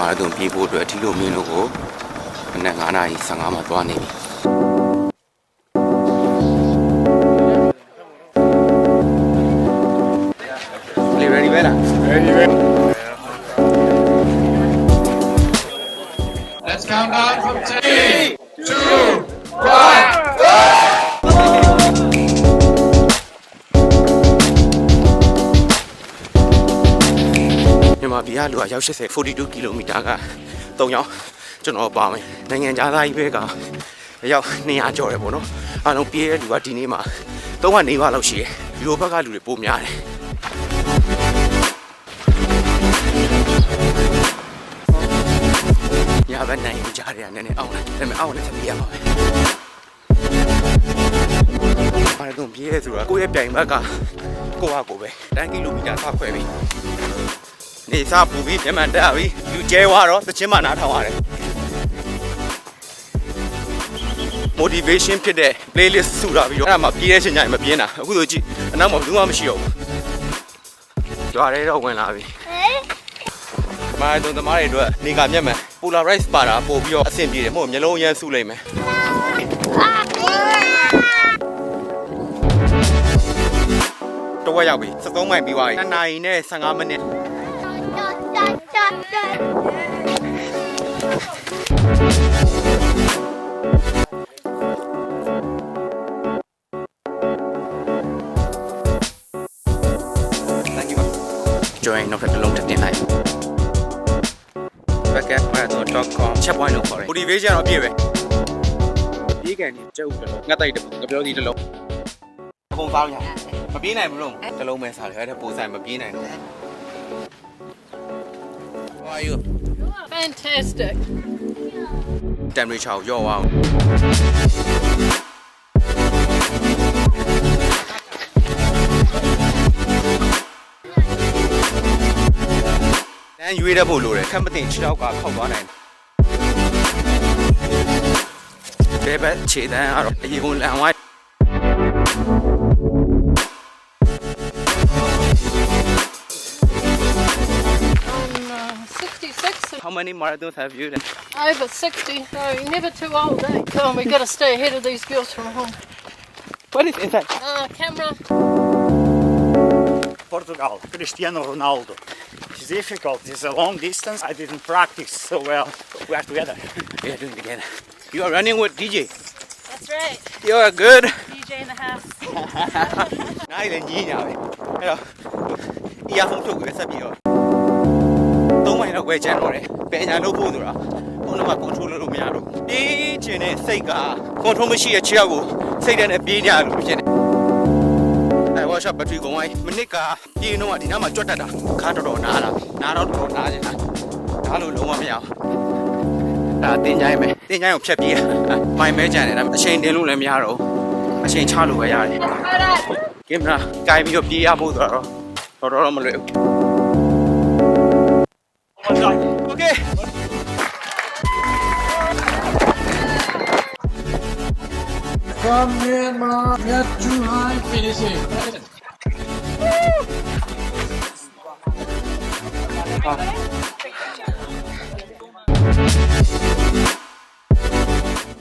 မာရသွန်ပြေးဖို့အတွက်ထီလိုမင်းတို့ကိုမနက်9:15မှာသွားနေပြီready ပဲလား ready Let's count down from 3 2 1မြန်မာပြည်ကလူကရောက်80 42 ကီလိုမီတာက3ရောက်ကျွန်တော်ပါမယ်နိုင်ငံခြားသားကြီးပဲကရောက်200ကျော်တယ်ပေါ့နော်အားလုံးပြေးတဲ့လူကဒီနေ့မှာ300ပါလောက်ရှိတယ်ယူရိုဘက်ကလူတွေပိုများတယ်ညဘက်နိုင်ကြရတယ်နည်းနည်းအောင်တယ်ဒါပေမဲ့အောင်လည်းသမီးရပါပဲအားလုံးပြေးရဲဆိုတာကိုယ့်ရဲ့ပြိုင်ဘက်ကကိုယ့်ဟာကိုယ်ပဲ10 ကီလိုမီတာဆောက်ခွဲပြီနေစားပူပြီးပြန်မှတက်ပြီယူကျဲသွားတော့သချင်းမှနားထောင်ရတယ် motivation ဖြစ်တဲ့ playlist စုတာပြီးတော့အဲ့ဒါမှပြေးတဲ့ချိန်ကျရင်မပြင်းတာအခုဆိုကြည့်အနောက်မှာဘူးမှမရှိတော့ဘူးကြွားရဲတော့ဝင်လာပြီမာရသွန်သမားတွေအတွက်နေကမျက်မှန် polarize ပါတာပို့ပြီးတော့အဆင်ပြေတယ်မဟုတ်မျိုးလုံးရမ်းစုလိုက်မယ်တော့ရောက်ပြီ73မိုင်ပြီးသွားပြီ2နာရီနဲ့15မိနစ်join နောက်ထပ်တစ်လုံးတင်လိုက် backmarathon.com ချက်ပွိုင်းလို့ခေါ်တယ် motivation တော့ပြည့်ပဲပြေးကန်နေကြုပ်တယ်လို့ငတ်တိုက်တယ်ငပြောစီတစ်လုံးအကုန်စားလို့ရတယ်မပြေးနိုင်ဘူးလို့တစ်လုံးပဲစားတယ်အဲ့ဒါပိုဆိုင်မပြေးနိုင်တော့ How are you? Fantastic. Temperature ရော့အောင်လမ်းရွေးတဲ့ဖို့လိုတယ်ခက်မတင်6ယောက်ကခောက်သွားနိုင်တယ်ဘယ်ခြေတန်းကတော့အရင်ကလမ်းဝိုင်း 66. How many marathons have you done? Over 60. So you're never too old, eh? Come on, we've got to stay ahead of these girls from home. What is inside? Camera. Portugal, Cristiano Ronaldo. It's difficult. It's a long distance. I didn't practice so well. We are together. We are doing it together. You are running with DJ. That's right. You are good. DJ in the house. Nice and genial. Hello. Earphone ထုတ်ပြီးဆက်ပြီးတော့3မိုင်လောက်ပဲကျန်တော့တယ်။ဘယ်ညာလို့ပို့ဆိုတာ။ဘုံတော့ control လုပ်လို့မရတော့ဘူး။ပြေးချင်တဲ့စိတ်က control မရှိတဲ့ခြေထောက်ကိုစိတ်နဲ့ပြေးကြလို့ဖြစ်နေ။အဲ workshop battery ကုန်သွားမိနစ်ကပြေးတော့ဒီနားမှာကြွတ်တက်တာခါတော်တော်နားလာ။နားတော့တော်နားနေတာ။ဒါလို့လုံးဝမရဘူး။ဒါတင်ကြိုင်းပဲ။တင်ကြိုင်းကိုဖြတ်ပြေး။မိုင်မဲကြံနေတာအချိန်တင်လို့လည်းမရတော့ဘူး။အချိန်ချလို့ပဲရတယ်။ကင်မရာကိုင်းပြီးတော့ပြေးရဖို့ဆိုတော့တော်မလွယ်ဘူး။ Okay. From Myanmar, get too high finishing.